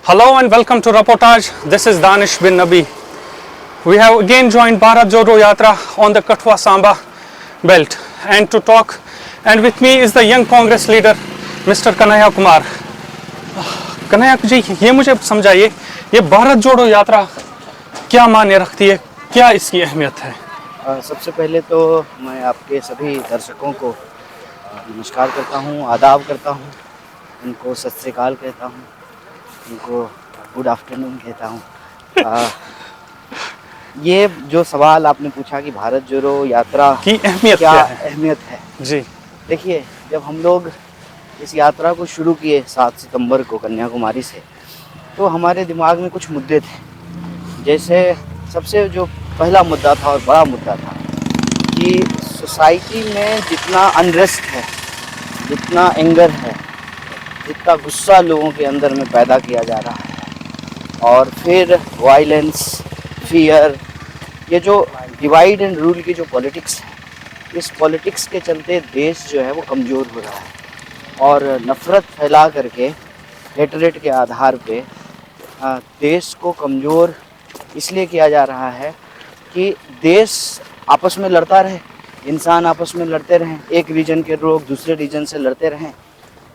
Hello and welcome to Reportage. This is Danish bin Nabi. We have again joined Bharat Jodo Yatra on the Kathua Samba belt and to talk, and with me is the young Congress leader Mr. Kanhaiya Kumar. Kanhaiya ji, ये मुझे समझाइए, ये भारत जोड़ो यात्रा क्या मायने रखती है, क्या इसकी अहमियत है? सबसे पहले तो मैं आपके सभी दर्शकों को नमस्कार करता हूँ, आदाब करता हूँ, उनको सत श्री अकाल कहता हूँ, उनको गुड आफ्टरनून कहता हूँ। ये जो सवाल आपने पूछा कि भारत जोड़ो यात्रा की अहमियत क्या है? अहमियत है जी, देखिए, जब हम लोग इस यात्रा को शुरू किए 7 सितंबर को कन्याकुमारी से, तो हमारे दिमाग में कुछ मुद्दे थे। जैसे सबसे जो पहला मुद्दा था और बड़ा मुद्दा था कि सोसाइटी में जितना अनरेस्ट है, जितना एंगर है, जितना गुस्सा लोगों के अंदर में पैदा किया जा रहा है, और फिर वायलेंस, फियर, ये जो डिवाइड एंड रूल की जो पॉलिटिक्स है, इस पॉलिटिक्स के चलते देश जो है वो कमज़ोर हो रहा है और नफ़रत फैला करके हेटरेट के आधार पे देश को कमज़ोर इसलिए किया जा रहा है कि देश आपस में लड़ता रहे, इंसान आपस में लड़ते रहें, एक रीजन के लोग दूसरे रीजन से लड़ते रहें,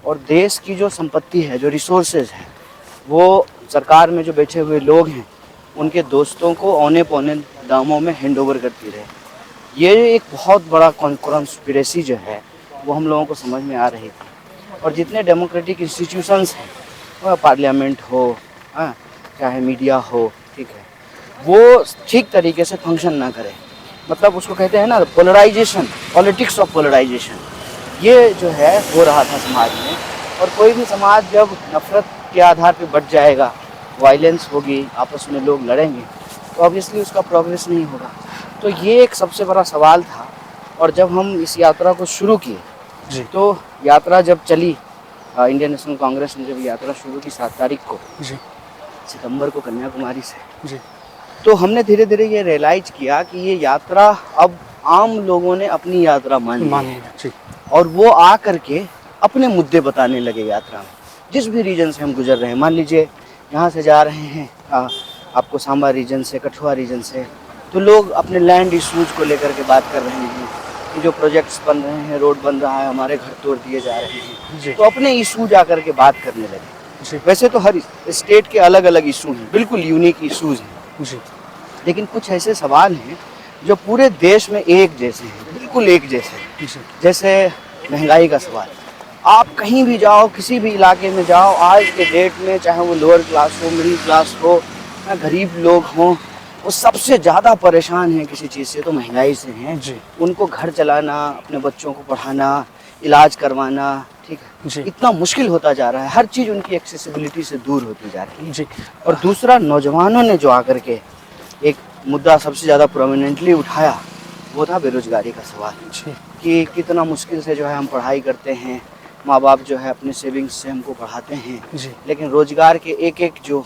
और देश की जो संपत्ति है, जो रिसोर्सेज है, वो सरकार में जो बैठे हुए लोग हैं उनके दोस्तों को औने पौने दामों में हैंड ओवर करती रहे। ये एक बहुत बड़ा कॉन्स्पिरेसी जो है वो हम लोगों को समझ में आ रही थी। और जितने डेमोक्रेटिक इंस्टीट्यूशंस हैं, वह पार्लियामेंट हो, चाहे मीडिया हो, ठीक है, वो ठीक तरीके से फंक्शन ना करे। मतलब उसको कहते हैं ना पोलराइजेशन, पॉलिटिक्स ऑफ पोलराइजेशन, ये जो है हो रहा था समाज में। और कोई भी समाज जब नफ़रत के आधार पे बढ़ जाएगा, वायलेंस होगी, आपस में लोग लड़ेंगे, तो ऑब्वियसली उसका प्रोग्रेस नहीं होगा। तो ये एक सबसे बड़ा सवाल था। और जब हम इस यात्रा को शुरू किए, तो यात्रा जब चली, इंडियन नेशनल कांग्रेस ने जब यात्रा शुरू की 7 तारीख को सितंबर को कन्याकुमारी से, तो हमने धीरे धीरे ये रियलाइज किया कि ये यात्रा अब आम लोगों ने अपनी यात्रा मान ली और वो आ करके अपने मुद्दे बताने लगे यात्रा में। जिस भी रीजन से हम गुजर रहे हैं, मान लीजिए यहाँ से जा रहे हैं आपको सांबा रीजन से, कठुआ रीजन से, तो लोग अपने लैंड इशूज़ को लेकर के बात कर रहे हैं कि जो प्रोजेक्ट्स बन रहे हैं, रोड बन रहा है, हमारे घर तोड़ दिए जा रहे हैं, तो अपने इशू जा करके बात करने लगे। वैसे तो हर स्टेट के अलग अलग इशू हैं, बिल्कुल यूनिक इशूज़ हैं, लेकिन कुछ ऐसे सवाल हैं जो पूरे देश में एक जैसे हैं, बिल्कुल एक जैसे। जैसे महंगाई का सवाल, आप कहीं भी जाओ, किसी भी इलाके में जाओ, आज के डेट में चाहे वो लोअर क्लास हो, मिडिल क्लास हो या गरीब लोग हों, वो सबसे ज़्यादा परेशान हैं किसी चीज़ से तो महंगाई से हैं। उनको घर चलाना, अपने बच्चों को पढ़ाना, इलाज करवाना, ठीक है, इतना मुश्किल होता जा रहा है। हर चीज़ उनकी एक्सेसिबिलिटी से दूर होती जा रही है। और दूसरा, नौजवानों ने जो आकर के एक मुद्दा सबसे ज़्यादा प्रोमिनेंटली उठाया, वो था बेरोजगारी का सवाल कि कितना मुश्किल से जो है हम पढ़ाई करते हैं, माँ बाप जो है अपने सेविंग्स से हमको पढ़ाते हैं, लेकिन रोजगार के एक एक जो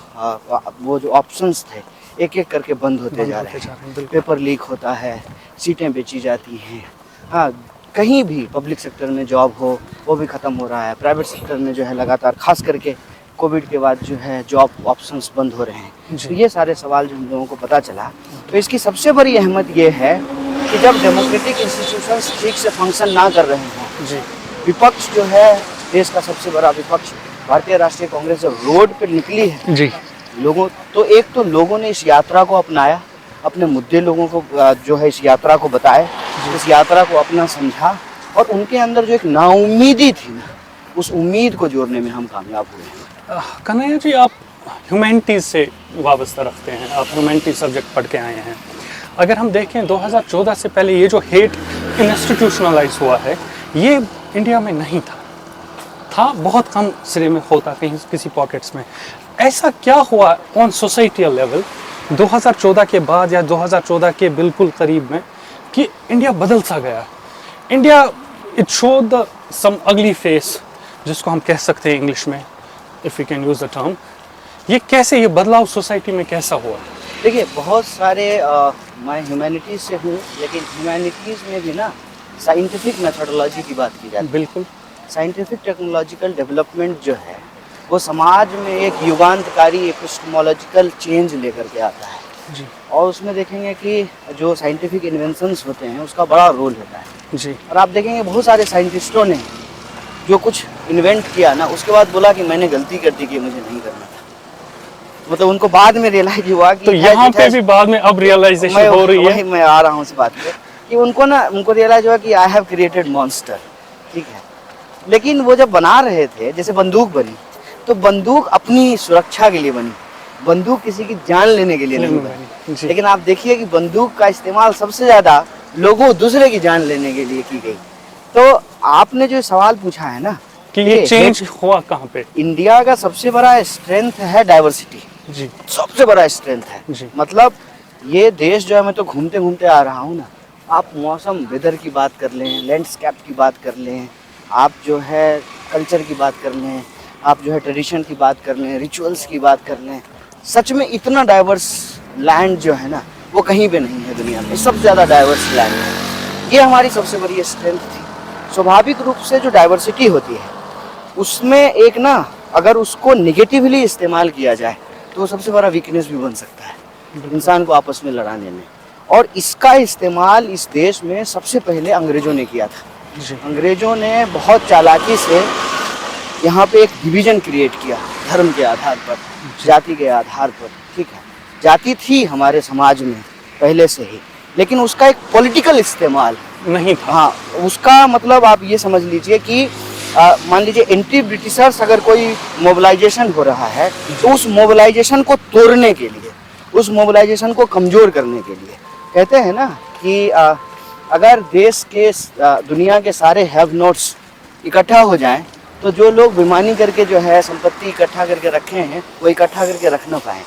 वो जो ऑप्शंस थे, एक एक करके बंद होते जा रहे हैं। पेपर लीक होता है, सीटें बेची जाती हैं, हाँ, कहीं भी पब्लिक सेक्टर में जॉब हो वो भी ख़त्म हो रहा है। प्राइवेट सेक्टर में जो है लगातार, खास करके कोविड के बाद जो है जॉब ऑप्शंस बंद हो रहे हैं। तो ये सारे सवाल जो हम लोगों को पता चला, तो इसकी सबसे बड़ी अहमियत ये है कि जब डेमोक्रेटिक इंस्टीट्यूशंस ठीक से फंक्शन ना कर रहे हों, विपक्ष जो है, देश का सबसे बड़ा विपक्ष भारतीय राष्ट्रीय कांग्रेस जब रोड पर निकली है, लोगों तो एक तो लोगों ने इस यात्रा को अपनाया, अपने मुद्दे लोगों को जो है इस यात्रा को बताए, इस यात्रा को अपना समझा, और उनके अंदर जो एक नाउम्मीदी थी ना, उस उम्मीद को जोड़ने में हम कामयाब हुए। कन्हैया जी, आप ह्यूमैनिटीज़ से वाबस्ता रखते हैं, आप ह्यूमैनिटी सब्जेक्ट पढ़ के आए हैं। अगर हम देखें 2014 से पहले ये जो हेट इंस्टीट्यूशनलाइज हुआ है, ये इंडिया में नहीं था बहुत कम सिरे में होता, कहीं किसी पॉकेट्स में। ऐसा क्या हुआ ऑन सोसाइटियल लेवल 2014 के बाद या 2014 के बिल्कुल करीब में कि इंडिया बदल सा गया? इंडिया, इट शो द सम अगली फेस, जिसको हम कह सकते हैं इंग्लिश में, if you can use the term. ये कैसे, ये बदलाव सोसाइटी में कैसा हुआ? देखिए, बहुत सारे मैं ह्यूमैनिटीज़ से हूँ, लेकिन ह्यूमैनिटीज़ में भी ना साइंटिफिक मेथोडोलॉजी की बात की जाती है। बिल्कुल। साइंटिफिक टेक्नोलॉजिकल डेवलपमेंट जो है वो समाज में एक युगांतकारी एपिस्टेमोलॉजिकल चेंज लेकर के आता है। जी और उसमें देखेंगे कि जो साइंटिफिक इन्वेंशंस होते हैं उसका बड़ा रोल होता है। जी और आप देखेंगे बहुत सारे साइंटिस्टों ने जो कुछ इन्वेंट किया ना, उसके बाद बोला कि मैंने गलती कर दी कि मुझे नहीं करना था। मतलब उनको बाद में रियलाइज हुआ कि तो यहाँ पे भी बाद में अब रियलाइजेशन हो रही है। मैं आ रहा हूँ उस बात पे कि उनको रियलाइज हुआ कि आई हैव क्रिएटेड मॉन्स्टर, ठीक है। लेकिन वो जब बना रहे थे, जैसे बंदूक बनी, तो बंदूक अपनी सुरक्षा के लिए बनी, बंदूक किसी की जान लेने के लिए नहीं बनी। जी। लेकिन आप देखिए कि बंदूक का इस्तेमाल सबसे ज्यादा लोगों दूसरे की जान लेने के लिए की गई। तो आपने जो सवाल पूछा है ना कि ये चेंज हुआ कहाँ पे? इंडिया का सबसे बड़ा स्ट्रेंथ है डाइवर्सिटी। जी सबसे बड़ा स्ट्रेंथ है। जी। मतलब ये देश जो है, मैं तो घूमते घूमते आ रहा हूँ ना, आप मौसम वेदर की बात कर लें, लैंडस्केप की बात कर लें, आप जो है कल्चर की बात कर लें, आप जो है ट्रेडिशन की बात कर लें, रिचुअल्स की बात कर लें, सच में इतना डाइवर्स लैंड जो है ना, वो कहीं पे नहीं है दुनिया में। सबसे ज़्यादा डाइवर्स लैंड है। ये हमारी सबसे बड़ी स्ट्रेंथ थी। स्वाभाविक रूप से जो डाइवर्सिटी होती है उसमें एक ना, अगर उसको निगेटिवली इस्तेमाल किया जाए तो वो सबसे बड़ा वीकनेस भी बन सकता है इंसान को आपस में लड़ाने में। और इसका इस्तेमाल इस देश में सबसे पहले अंग्रेजों ने किया था। जी अंग्रेजों ने बहुत चालाकी से यहाँ पे एक डिवीजन क्रिएट किया, धर्म के आधार पर, जाति के आधार पर, ठीक है। जाति थी हमारे समाज में पहले से ही, लेकिन उसका एक पॉलिटिकल इस्तेमाल नहीं था। हाँ, उसका मतलब आप ये समझ लीजिए कि मान लीजिए एंटी ब्रिटिशर्स अगर कोई मोबिलाइजेशन हो रहा है तो उस मोबिलाइजेशन को तोड़ने के लिए, उस मोबिलाइजेशन को कमज़ोर करने के लिए, कहते हैं ना कि अगर देश के दुनिया के सारे हैव नोट्स इकट्ठा हो जाएं तो जो लोग बेईमानी करके जो है संपत्ति इकट्ठा करके रखे हैं वो इकट्ठा करके रख ना पाएँ।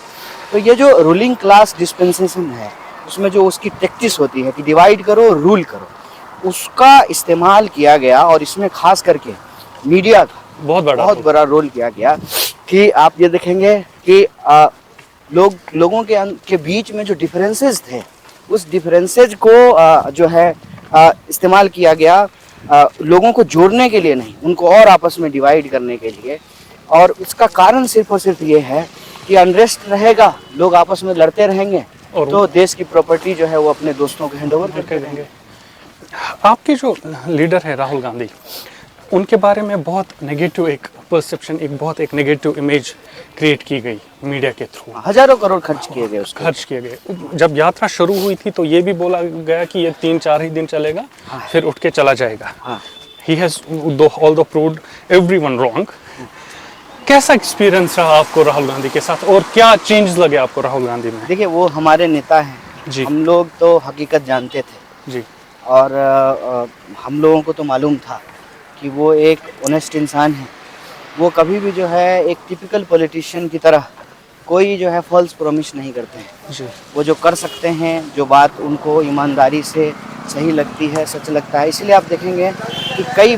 तो ये जो रूलिंग क्लास डिस्पेंसेशन है उसमें जो उसकी प्रैक्टिस होती है कि डिवाइड करो रूल करो, उसका इस्तेमाल किया गया। और इसमें खास करके मीडिया का बहुत बड़ा रोल किया गया कि आप ये देखेंगे कि लोगों के बीच में जो डिफरेंसेस थे, उस डिफरेंसेस को जो है इस्तेमाल किया गया लोगों को जोड़ने के लिए नहीं, उनको और आपस में डिवाइड करने के लिए। और उसका कारण सिर्फ और सिर्फ ये है कि अनरेस्ट रहेगा, लोग आपस में लड़ते रहेंगे तो देश की प्रॉपर्टी जो है वो अपने दोस्तों को हैंड ओवर करके देंगे। आपके जो लीडर है राहुल गांधी, उनके बारे में बहुत नेगेटिव एक परसेप्शन, एक नेगेटिव इमेज क्रिएट की गई मीडिया के थ्रू। हजारों करोड़ खर्च किए गए। जब यात्रा शुरू हुई थी तो ये भी बोला गया कि ये 3-4 ही दिन चलेगा, फिर उठ के चला जाएगा। He has although proved everyone wrong। कैसा एक्सपीरियंस रहा आपको राहुल गांधी के साथ और क्या चेंज लगे आपको राहुल गांधी में? देखिए, वो हमारे नेता हैं जी। हम लोग तो हकीकत जानते थे जी। और हम लोगों को तो मालूम था कि वो एक ऑनेस्ट इंसान है। वो कभी भी जो है एक टिपिकल पॉलिटिशियन की तरह कोई जो है फॉल्स प्रॉमिस नहीं करते हैं जी। वो जो कर सकते हैं, जो बात उनको ईमानदारी से सही लगती है, सच लगता है, इसलिए आप देखेंगे कि कई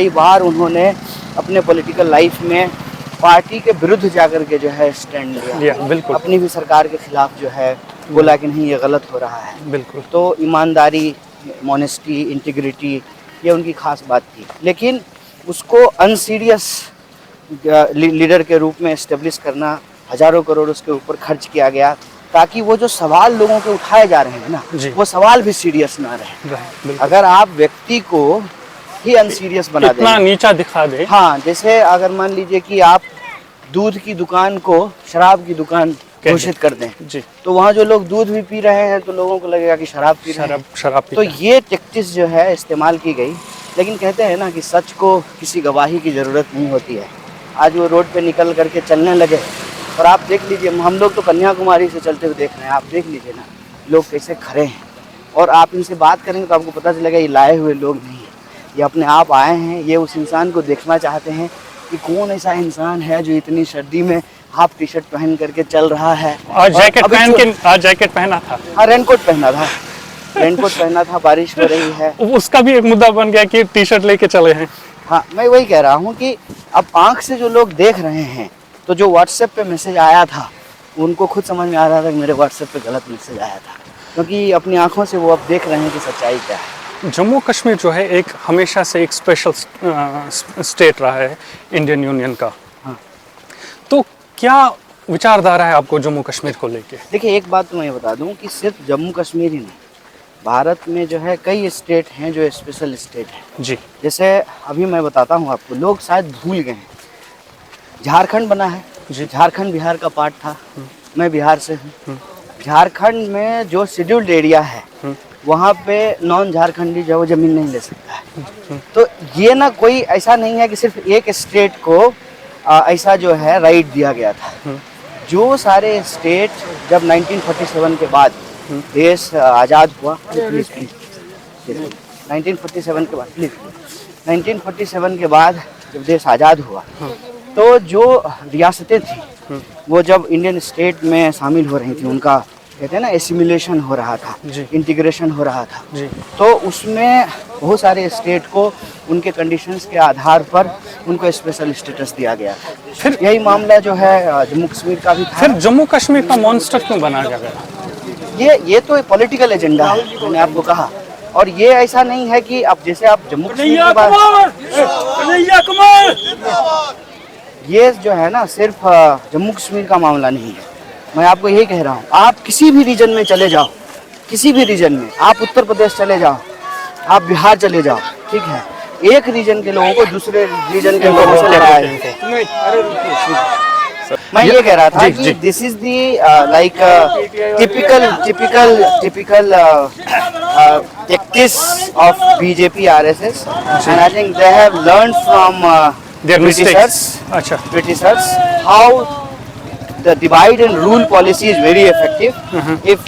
बार उन्होंने अपने पॉलिटिकल लाइफ में पार्टी के विरुद्ध जाकर के जो है स्टैंड लिया। बिल्कुल। अपनी भी सरकार के खिलाफ जो है बोला कि नहीं ये गलत हो रहा है। बिल्कुल। तो ईमानदारी, मॉनेस्टी, इंटीग्रिटी, ये उनकी खास बात थी। लेकिन उसको अनसीरियस लीडर के रूप में एस्टेब्लिश करना, हजारों करोड़ उसके ऊपर खर्च किया गया ताकि वो जो सवाल लोगों के उठाए जा रहे हैं ना, वो सवाल भी सीरियस ना रहे। अगर आप व्यक्ति को ही अनसीरियस बना दें, इतना नीचा दिखा दे, हाँ, जैसे अगर मान लीजिए कि आप दूध की दुकान को शराब की दुकान घोषित कर दें जी, तो वहाँ जो लोग दूध भी पी रहे हैं तो लोगों को लगेगा कि शराब पी रहे हैं। तो ये टैक्टिस जो है इस्तेमाल की गई। लेकिन कहते हैं ना कि सच को किसी गवाही की ज़रूरत नहीं होती है। आज वो रोड पे निकल करके चलने लगे और आप देख लीजिए, हम लोग तो कन्याकुमारी से चलते हुए देख रहे हैं, आप देख लीजिए ना लोग कैसे खड़े हैं। और आप इनसे बात करेंगे तो आपको पता चलेगा ये लाए हुए लोग नहीं है, ये अपने आप आए हैं। ये उस इंसान को देखना चाहते हैं कि कौन ऐसा इंसान है जो इतनी सर्दी में हाफ टी शर्ट पहन करके चल रहा है। आज जैकेट पहना था। हाँ, रेनकोट पहना था, बारिश हो रही है। उसका भी एक मुद्दा बन गया कि टी शर्ट लेके चले हैं। हाँ, मैं वही कह रहा हूँ कि अब आंख से जो लोग देख रहे हैं, तो जो व्हाट्सएप पे मैसेज आया था उनको खुद समझ में आ रहा था कि मेरे व्हाट्सएप पे गलत मैसेज आया था, क्योंकि अपनी आंखों से वो अब देख रहे हैं कि सच्चाई क्या है। जम्मू कश्मीर जो है एक हमेशा से एक स्पेशल स्टेट रहा है इंडियन यूनियन का। हाँ। तो क्या विचारधारा है आपको जम्मू कश्मीर को लेके? देखिए, एक बात तो मैं बता दूं कि सिर्फ जम्मू कश्मीर ही नहीं, भारत में जो है कई स्टेट हैं जो स्पेशल स्टेट हैं। जी जैसे अभी मैं बताता हूँ आपको, लोग शायद भूल गए हैं, झारखंड बना है जी। झारखंड बिहार का पार्ट था। मैं बिहार से हूँ। झारखंड में जो शेड्यूल्ड एरिया है वहाँ पे नॉन झारखंडी जो है वो जमीन नहीं ले सकता है। तो ये ना कोई ऐसा नहीं है कि सिर्फ एक स्टेट को ऐसा जो है राइट दिया गया था। जो सारे स्टेट जब 1947 के बाद देश आज़ाद हुआ, 1947 के बाद 1947 के बाद जब देश आज़ाद हुआ तो जो रियासतें थी वो जब इंडियन स्टेट में शामिल हो रही थी, उनका कहते हैं ना एसिमिलेशन हो रहा था, इंटीग्रेशन हो रहा था जी। तो उसमें बहुत सारे स्टेट को उनके कंडीशंस के आधार पर उनको स्पेशल स्टेटस दिया गया। फिर यही मामला जो है जम्मू कश्मीर का भी था। फिर जम्मू कश्मीर का मॉन्स्टर क्यों बनाया गया? ये तो एक पॉलिटिकल एजेंडा है, मैंने आपको कहा। और ये ऐसा नहीं है कि अब जैसे आप जम्मू कश्मीर की बात, ये जो है ना सिर्फ जम्मू कश्मीर का मामला नहीं है। मैं आपको यही कह रहा हूँ, आप किसी भी रीजन में चले जाओ, किसी भी रीजन में, आप उत्तर प्रदेश चले जाओ, आप बिहार चले जाओ, ठीक है, एक रीजन के लोगों को दूसरे रीजन के लोगों से लड़ाया है। मैं ये कह रहा था कि this is the like typical tactics of BJP RSS, and I think they have learned from Their mistakes. Britishers how the divide and rule policy is very effective. If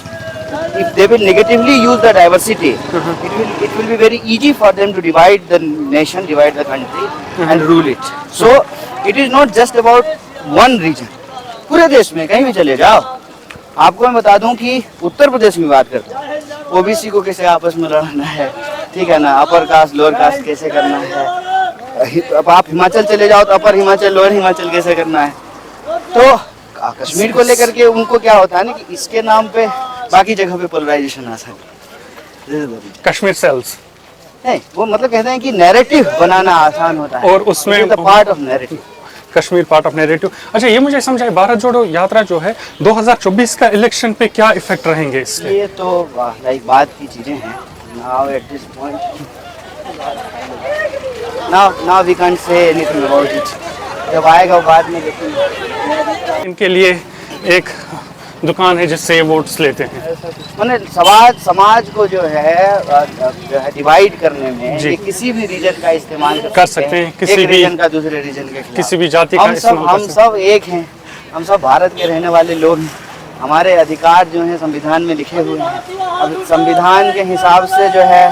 they will negatively use the diversity, it will be very easy for them to divide the nation, divide the country, and rule it. So it is not just about one region. पूरे देश में कहीं भी चले जाओ, आपको मैं बता दूं कि उत्तर प्रदेश में बात करते हैं, ओबीसी को कैसे आपस में लड़ना है, ठीक है ना, अपर कास्ट लोअर कास्ट कैसे करना है। अब आप हिमाचल चले जाओ तो अपर हिमाचल लोअर हिमाचल कैसे करना है। तो कश्मीर को लेकर के उनको क्या होता है ना कि इसके नाम पे बाकी जगह पे पोलराइजेशन आ सकता है। कश्मीर सेल्स नहीं, वो मतलब कहते हैं कि नैरेटिव बनाना आसान होता है, और उसमें part of narrative, Kashmir part of narrative. अच्छा, ये मुझे समझाए, भारत जोड़ो यात्रा जो है 2024 का इलेक्शन पे क्या इफेक्ट रहेंगे इसके? ये तो लाइक बात की चीजें हैं। Now at this point now we can't say anything about it. जब आएगा बाद में देखेंगे। इनके लिए एक दुकान है जिससे ये वोट्स लेते हैं। मैंने समाज को जो है डिवाइड करने में ये किसी भी रीजन का इस्तेमाल कर सकते हैं, किसी भी रीजन का दूसरे रीजन के खिलाफ, किसी भी जाति का इस्तेमाल। हम सब एक हैं, हम सब भारत के रहने वाले लोग हैं। हमारे अधिकार जो हैं संविधान में लिखे हुए हैं। अब संविधान के हिसाब से जो है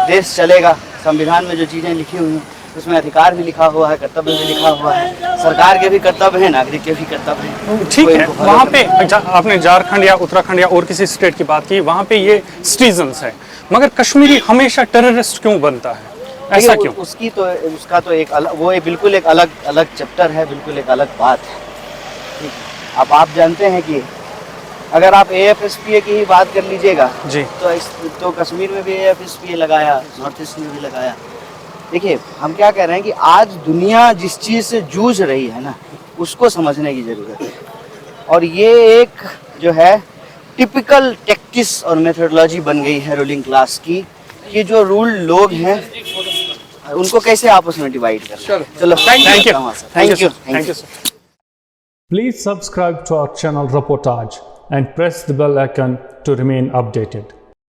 देश चलेगा। संविधान में जो चीज़ें लिखी हुई हैं उसमें अधिकार भी लिखा हुआ है, कर्तव्य भी लिखा हुआ है। सरकार के भी कर्तव्य है, नागरिक के भी कर्तव्य है। ठीक है, वहाँ पे आपने झारखंड या उत्तराखंड या और किसी स्टेट की बात की, वहाँ पे ये सिटीजन्स है, मगर कश्मीरी हमेशा टेररिस्ट क्यों बनता है? ऐसा क्यों? उसका तो एक अलग, वो बिल्कुल एक अलग चैप्टर है, बिल्कुल एक अलग बात है। अब आप जानते हैं कि अगर आप AFSPA की ही बात कर लीजिएगा जी, तो कश्मीर में भी AFSPA लगाया, नॉर्थ ईस्ट में भी लगाया। देखिए, हम क्या कह रहे हैं कि आज दुनिया जिस चीज़ से जूझ रही है ना, उसको समझने की ज़रूरत है। और ये एक जो है टिपिकल टैक्टिक्स और मेथोडोलॉजी बन गई है रूलिंग क्लास की, कि जो रूल लोग हैं उनको कैसे आपस में डिवाइड करना। चलो, thank you sir. Please subscribe to our channel Reportage and press the bell icon to remain updated.